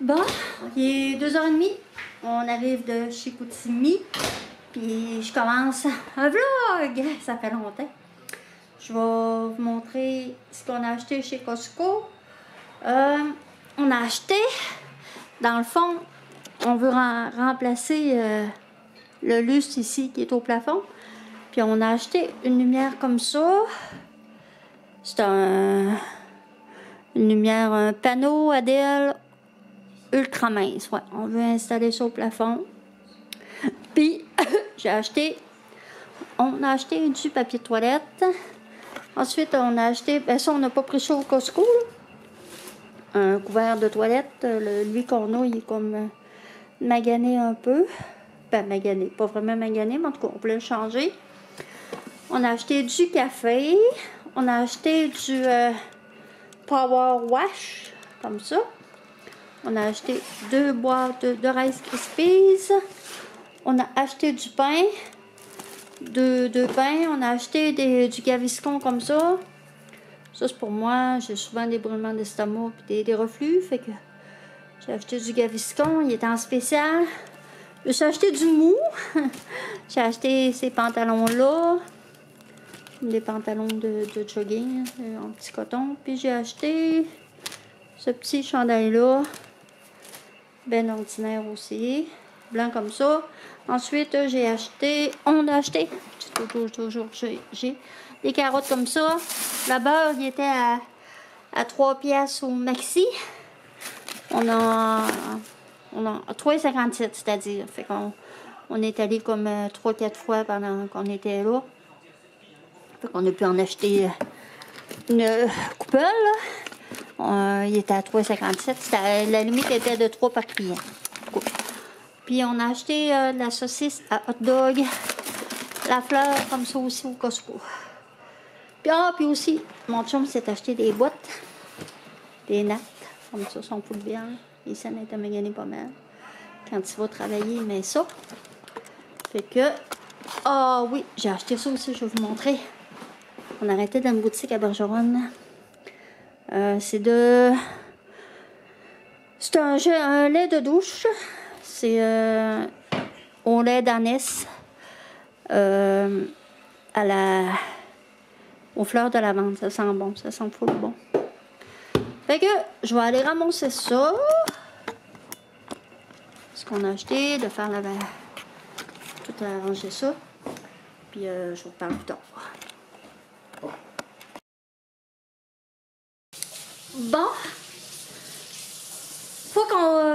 Bon, il est 2h30. On arrive de chez Chicoutimi. Puis je commence un vlog. Ça fait longtemps. Je vais vous montrer ce qu'on a acheté chez Costco. On a acheté, dans le fond, on veut remplacer le lustre ici qui est au plafond. Puis on a acheté une lumière comme ça. C'est une lumière, un panneau ADL ultra mince. Ouais, on veut installer ça au plafond. Puis on a acheté du papier de toilette. Ensuite, on a acheté, ben ça on n'a pas pris ça au Costco, là. Un couvert de toilette. Lui qu'on a, il est comme magané un peu. Ben magané, pas vraiment magané, mais en tout cas, on peut le changer. On a acheté du café. On a acheté du Power Wash, comme ça. On a acheté 2 boîtes de Rice Krispies. On a acheté du pain. Deux pains. On a acheté du Gaviscon comme ça. Ça, c'est pour moi. J'ai souvent des brûlements d'estomac et des reflux. Fait que j'ai acheté du Gaviscon. Il était en spécial. J'ai acheté du mou. J'ai acheté ces pantalons-là. Des pantalons de jogging en petit coton. Puis j'ai acheté ce petit chandail-là. Ben ordinaire aussi. Blanc comme ça. Ensuite, on a acheté, j'ai des carottes comme ça. Le beurre, il était à 3 piastres au maxi. On a 3,57, c'est-à-dire. Fait qu'on est allé comme 3-4 fois pendant qu'on était là. Fait qu'on a pu en acheter une coupelle, là. Il était à 3,57. La limite était de 3 par client. Puis on a acheté de la saucisse à hot dog, la fleur comme ça aussi au Costco. Puis aussi, mon chum s'est acheté des boîtes, des nattes, comme ça, son poulet bien. Et ça n'était magané pas mal. Quand il va travailler, il met ça. Fait que, oui, j'ai acheté ça aussi, je vais vous montrer. On a arrêté dans une boutique à Bergeronne. C'est un lait de douche. C'est au lait d'anès aux fleurs de lavande. Ça sent bon, ça sent full bon. Fait que je vais aller ramasser ça. Ce qu'on a acheté, de faire tout arranger ça. Puis je vous parle plus tard. Bon, faut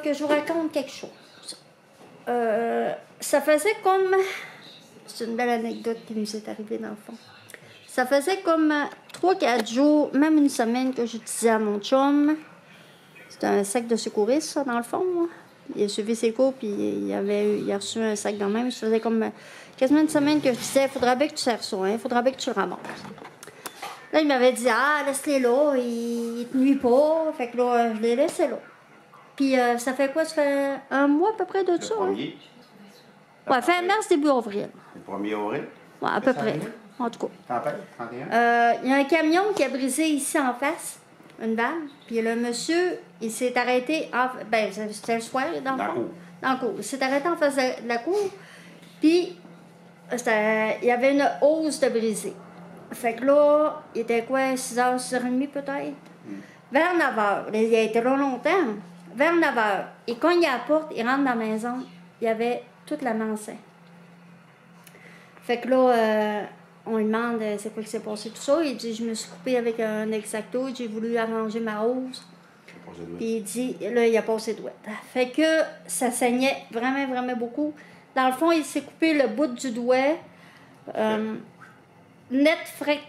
que je vous raconte quelque chose. Ça faisait comme... C'est une belle anecdote qui nous est arrivée dans le fond. Ça faisait comme 3-4 jours, même une semaine que je disais à mon chum. C'était un sac de secouriste, ça, dans le fond. Là. Il a suivi ses cours, puis il a reçu un sac dans le même. Ça faisait comme quasiment une semaine que je disais, il faudrait bien que tu sers ça, hein, il faudrait bien que tu le ramasses. Là, il m'avait dit, laisse-les là, il te nuit pas. Fait que là, je l'ai laissé là. Puis ça fait quoi? Ça fait un mois à peu près de ça? Hein? Ouais, fin mars, début avril. Le 1er avril? Ouais, à peu près. En tout cas. 31? Il y a un camion qui a brisé ici en face, une vanne. Puis le monsieur, il s'est arrêté, ben c'était le soir, dans le fond. Dans la cour. Il s'est arrêté en face de la cour. Puis, il y avait une hausse de brisée. Fait que là, il était quoi, 6h, 6h30 peut-être? Vers 9h. Il a été là longtemps. Vers 9h. Il cogne à la porte, il rentre dans la maison. Il y avait toute la mansée. Fait que là, on lui demande c'est quoi qui s'est passé, tout ça. Il dit, je me suis coupé avec un Exacto, j'ai voulu arranger ma hausse. Puis il dit, là, il a passé douette. Fait que ça saignait vraiment, vraiment beaucoup. Dans le fond, il s'est coupé le bout du doigt. Net, fret,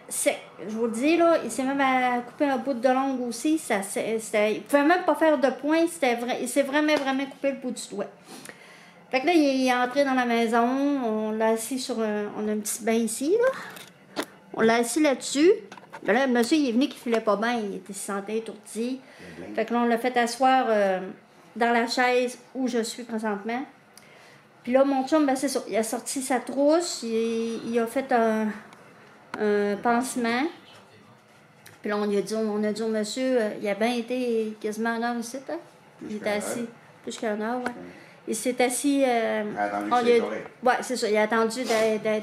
sec. Je vous le dis, là, il s'est même coupé un bout de l'ongle aussi. Il pouvait même pas faire de point. Il s'est vraiment, vraiment coupé le bout du doigt. Fait que là, il est entré dans la maison. On l'a assis sur on a un petit bain ici, là. On l'a assis là-dessus. Ben là, le monsieur, il est venu qu'il filait pas bien. Il se sentait étourdi. Fait que là, on l'a fait asseoir dans la chaise où je suis présentement. Puis là, mon chum, ben c'est ça. Il a sorti sa trousse. Il a fait un pansement. Puis là, on a dit au monsieur, il a bien été quasiment 1 heure ici, hein? Il était assis, plus qu'1 heure, ouais. Il s'est assis... ouais, c'est ça, il a attendu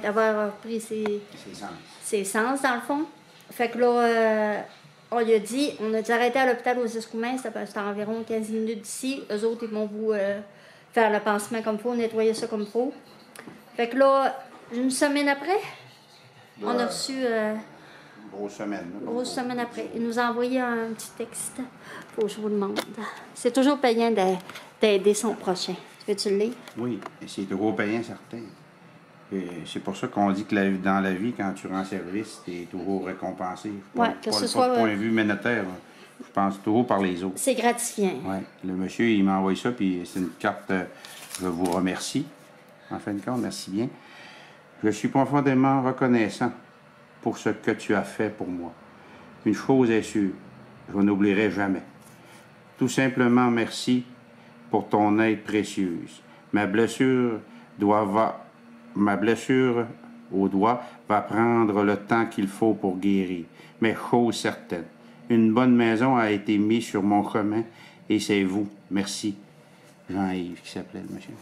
d'avoir pris ses sens, dans le fond. Fait que là, on a dit arrêtez à l'hôpital aux Escoumins, c'était environ 15 minutes d'ici. Eux autres, ils vont vous faire le pansement comme il faut, nettoyer ça comme il faut. Fait que là, 1 semaine après, on a reçu... grosse semaine. Grosse semaine après. Il nous a envoyé un petit texte. Faut que je vous demande. C'est toujours payant d'aider son prochain. Veux-tu le lire? Oui, c'est toujours payant, certain. C'est pour ça qu'on dit que dans la vie, quand tu rends service, tu es toujours récompensé. Oui, que ce soit... Pas de point de vue monétaire, je pense toujours par les autres. C'est gratifiant. Oui. Le monsieur, il m'a envoyé ça, puis c'est une carte, je vous remercie. En fin de compte, merci bien. Je suis profondément reconnaissant pour ce que tu as fait pour moi. Une chose est sûre, je n'oublierai jamais. Tout simplement merci pour ton aide précieuse. Ma blessure au doigt va prendre le temps qu'il faut pour guérir. Mais chose certaine, une bonne maison a été mise sur mon chemin et c'est vous. Merci. Jean-Yves, qui s'appelait le monsieur.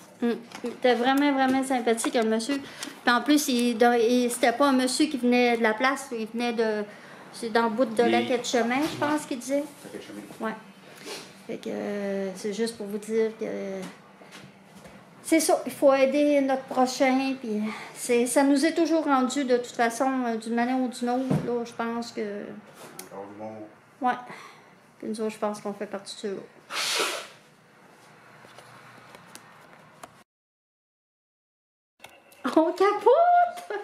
Il était vraiment, vraiment sympathique, le monsieur. Puis en plus, c'était pas un monsieur qui venait de la place, il venait de... C'est dans le bout de la quai de chemin, je pense qu'il disait. La quai de chemin. Ouais. Fait que c'est juste pour vous dire que... C'est ça, il faut aider notre prochain, puis ça nous est toujours rendu, de toute façon, d'une manière ou d'une autre, là, je pense que... Encore du monde. Ouais. Puis nous autres, je pense qu'on fait partie de ceux-là. On capote!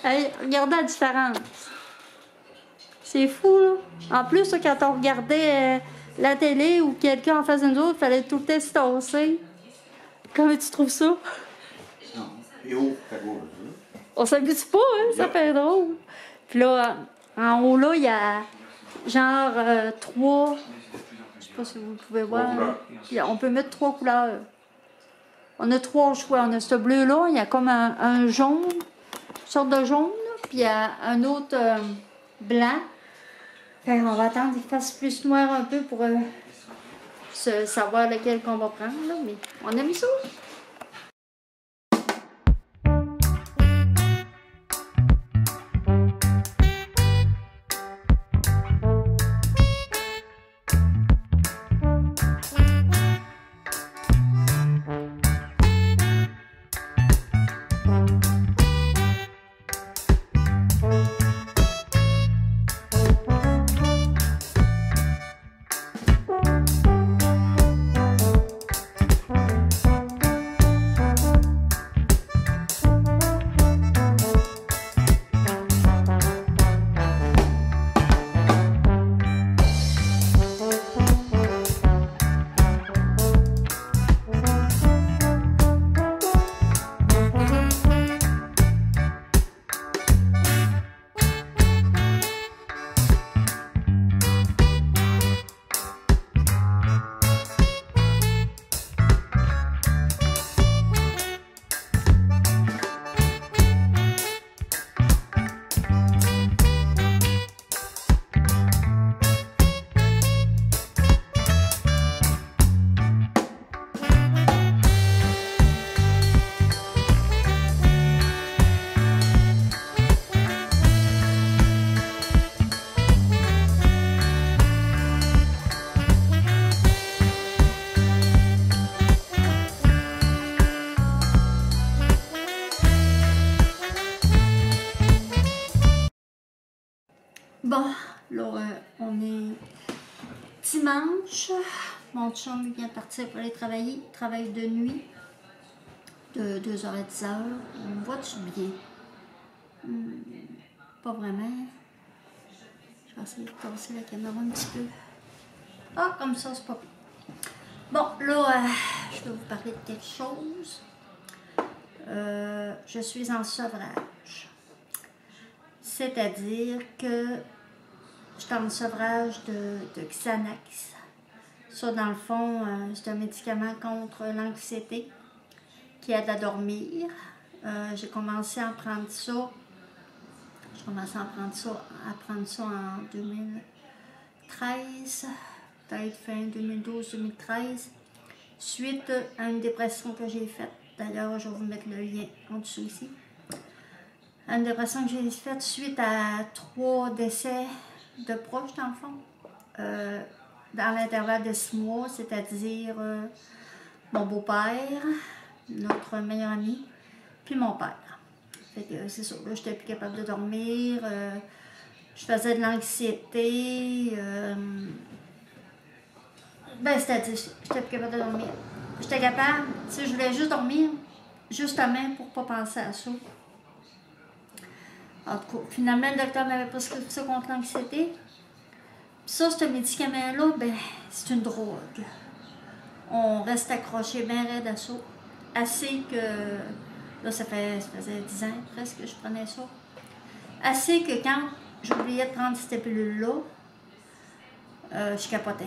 Hey, regardez la différence. C'est fou, là. En plus, là, quand on regardait la télé ou quelqu'un en face de nous autres, il fallait tout le temps se tasser. Comment tu trouves ça? Non. Et où, ta gauche? On s'habitue pas, hein? Ça fait drôle. Puis là, en haut, là, il y a genre 3... Je sais pas si vous pouvez voir. On peut mettre 3 couleurs. On a 3 choix. On a ce bleu-là, il y a comme un jaune, une sorte de jaune, là, puis il y a un autre blanc. Fait on va attendre qu'il fasse plus noir un peu pour savoir lequel qu'on va prendre, là, mais on a mis ça. Bon, là, on est dimanche. Mon chum vient de partir pour aller travailler. Il travaille de nuit, de 2h à 10h. On me voit-tu bien? Pas vraiment. Je vais essayer de passer la caméra un petit peu. Ah, comme ça, c'est pas pire. Bon, là, je vais vous parler de quelque chose. Je suis en sevrage. C'est-à-dire que je suis en sevrage de Xanax. Ça, dans le fond, c'est un médicament contre l'anxiété qui aide à dormir. J'ai commencé à prendre ça J'ai commencé à prendre ça en 2013, peut-être fin 2012-2013, suite à une dépression que j'ai faite. D'ailleurs, je vais vous mettre le lien en dessous ici. Une dépression que j'ai faite suite à 3 décès de proches, dans le fond. Dans l'intervalle de 6 mois, c'est-à-dire mon beau-père, notre meilleur ami, puis mon père. Fait que c'est ça, là, j'étais plus capable de dormir, je faisais de l'anxiété, c'est-à-dire, j'étais plus capable de dormir. J'étais capable, tu sais, je voulais juste dormir, justement pour pas penser à ça. En tout cas, finalement, le docteur m'avait prescrit ça contre l'anxiété. Ça, ce médicament-là, c'est une drogue. On reste accroché bien raide à ça. Assez que, là, ça faisait 10 ans presque que je prenais ça. Assez que quand j'oubliais de prendre cette pilule-là, je capotais.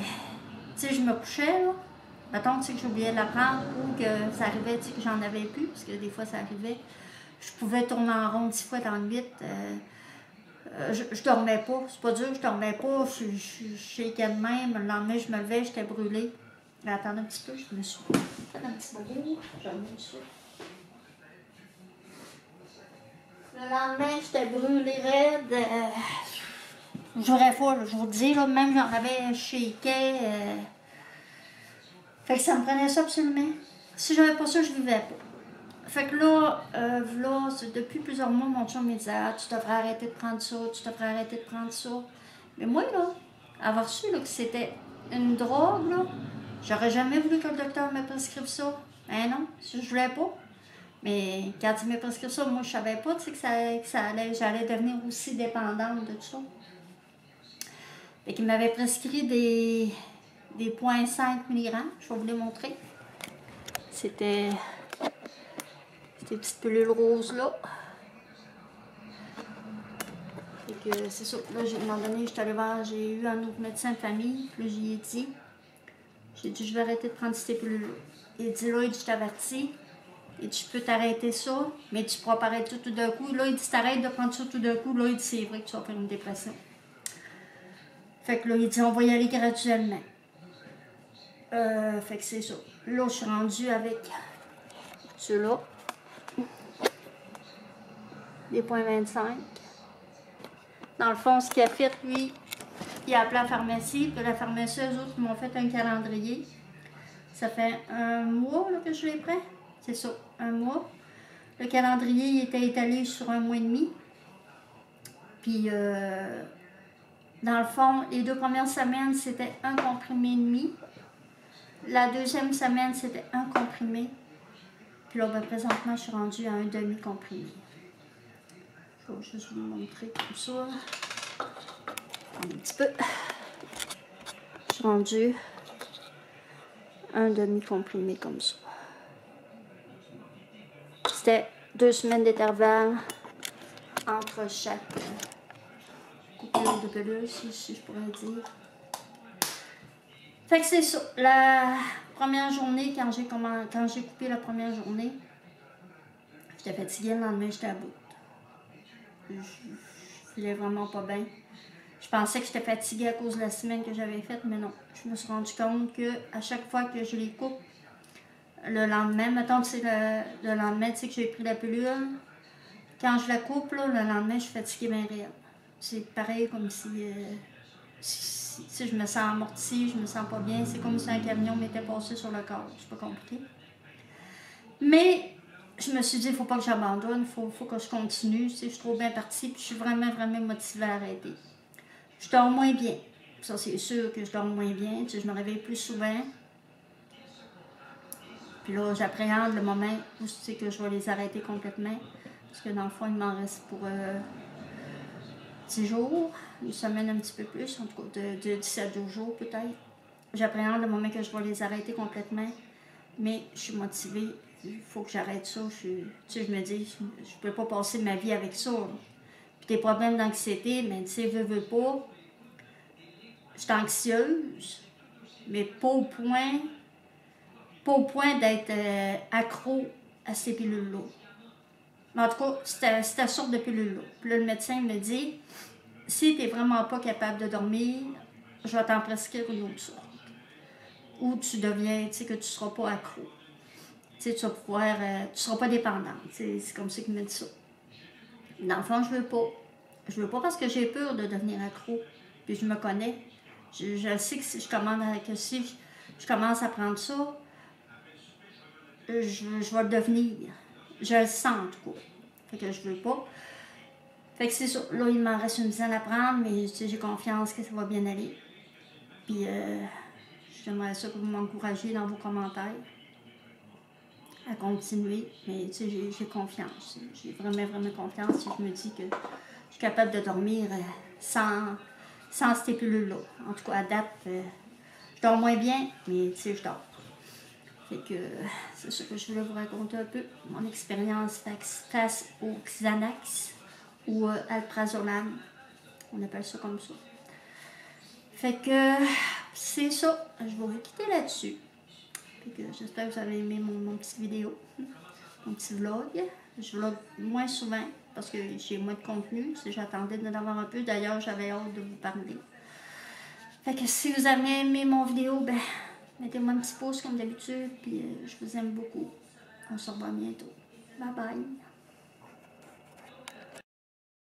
Tu sais, je me couchais, là. Mettons, tu sais, que j'oubliais de la prendre ou que ça arrivait, tu sais, que j'en avais plus, parce que des fois, ça arrivait. Je pouvais tourner en rond 10 fois dans la nuit. Je dormais pas. C'est pas dur, je dormais pas. Je shakeais de même. Le lendemain, je me levais, j'étais brûlée. Attendez un petit peu, je me suis fait un petit bobo. J'en ai ça. Le lendemain, j'étais brûlée raide. J'aurais pas, je vous dis, là, même j'en avais shaké. Fait que ça me prenait ça absolument. Si j'avais pas ça, je vivais pas. Fait que là, depuis plusieurs mois, mon chum me disait « Ah, tu devrais arrêter de prendre ça, tu devrais arrêter de prendre ça. » Mais moi, là, avoir su là, que c'était une drogue, là, j'aurais jamais voulu que le docteur me prescrive ça. Ben non, je voulais pas. Mais quand il me prescrit ça, moi, je savais pas, tu sais, que j'allais devenir aussi dépendante de tout ça. Fait qu'il m'avait prescrit des 0,5 mg. Je vais vous les montrer. C'était ces petites pilules roses là. Fait que c'est ça. Là, à un moment donné, j'étais allée voir, j'ai eu un autre médecin de famille. Puis là, j'y ai dit, je vais arrêter de prendre ces pilules-là. Il dit, là, je t'avertis. Et tu peux t'arrêter ça, mais tu pourras pas arrêter tout d'un coup. Là, il dit, t'arrêtes de prendre ça tout d'un coup. Là, il dit, c'est vrai que tu vas faire une dépression. Fait que là, il dit, on va y aller graduellement. Fait que c'est ça. Là, je suis rendue avec ceux-là. Des 0,25. Dans le fond, ce qu'il a fait, lui, il a appelé la pharmacie. Puis la pharmacie, eux autres, m'ont fait un calendrier. Ça fait un mois là, que je l'ai pris. C'est ça, un mois. Le calendrier il était étalé sur 1 mois et demi. Puis, dans le fond, les 2 premières semaines, c'était 1 comprimé et demi. La 2e semaine, c'était 1 comprimé. Puis là, présentement, je suis rendue à un demi-comprimé. Je vais juste vous montrer comme ça. Un petit peu. Je suis rendue à un demi-comprimé comme ça. C'était 2 semaines d'intervalle entre chaque coupure de pilule, si je pourrais dire. Fait que c'est ça. La première journée, quand j'ai coupé la première journée, j'étais fatiguée, le lendemain, j'étais à bout. Je filais vraiment pas bien. Je pensais que j'étais fatiguée à cause de la semaine que j'avais faite, mais non. Je me suis rendu compte que à chaque fois que je les coupe, le lendemain, mettons que c'est le lendemain, tu sais que j'ai pris la pilule, quand je la coupe, là, le lendemain, je suis fatiguée bien réelle. C'est pareil comme si je me sens amortie, je me sens pas bien. C'est comme si un camion m'était passé sur le corps. C'est pas compliqué. Mais je me suis dit, il faut pas que j'abandonne, faut que je continue. Tu sais, je suis trop bien partie, puis je suis vraiment, vraiment motivée à arrêter. Je dors moins bien. Ça, c'est sûr que je dors moins bien. Tu sais, je me réveille plus souvent. Puis là, j'appréhende le moment où je sais que je vais les arrêter complètement. Parce que dans le fond, il m'en reste pour 10 jours, une semaine un petit peu plus, en tout cas de 17 à 12 jours peut-être. J'appréhende le moment que je vais les arrêter complètement. Mais je suis motivée. Il faut que j'arrête ça. Tu sais, je me dis, je peux pas passer ma vie avec ça. Là. Puis des problèmes d'anxiété, mais tu sais, veux pas. Je suis anxieuse, mais pas au point d'être accro à ces pilules-là. Mais en tout cas, c'était sorte de pilule-là. Puis là, le médecin me dit, si tu n'es vraiment pas capable de dormir, je vais t'en prescrire une autre sorte. Ou tu deviens, tu sais, que tu ne seras pas accro. Tu sais, tu vas pouvoir, tu seras pas dépendante. C'est comme ça qu'il me dit ça. Dans le fond, je veux pas. Je veux pas parce que j'ai peur de devenir accro. Puis je me connais. Je sais que si je commence à prendre ça, je vais le devenir. Je le sens en tout cas. Fait que je veux pas. Fait que c'est ça. Là, il m'en reste une dizaine à prendre, mais j'ai confiance que ça va bien aller. Puis j'aimerais ça que vous m'encouragiez dans vos commentaires à continuer. Mais tu sais, j'ai confiance. J'ai vraiment, vraiment confiance. Je me dis que je suis capable de dormir sans ces pilules-là. En tout cas, à date, je dors moins bien, mais tu sais, je dors. Fait que c'est ça que je voulais vous raconter un peu. Mon expérience face au Xanax ou Alprazolam. On appelle ça comme ça. Fait que c'est ça. Je vais vous quitter là-dessus. J'espère que vous avez aimé mon petite vidéo, mon petit vlog. Je vlog moins souvent parce que j'ai moins de contenu. J'attendais d'en avoir un peu. D'ailleurs, j'avais hâte de vous parler. Fait que si vous avez aimé mon vidéo, ben mettez-moi un petit pouce comme d'habitude. Puis je vous aime beaucoup. On se revoit bientôt. Bye bye.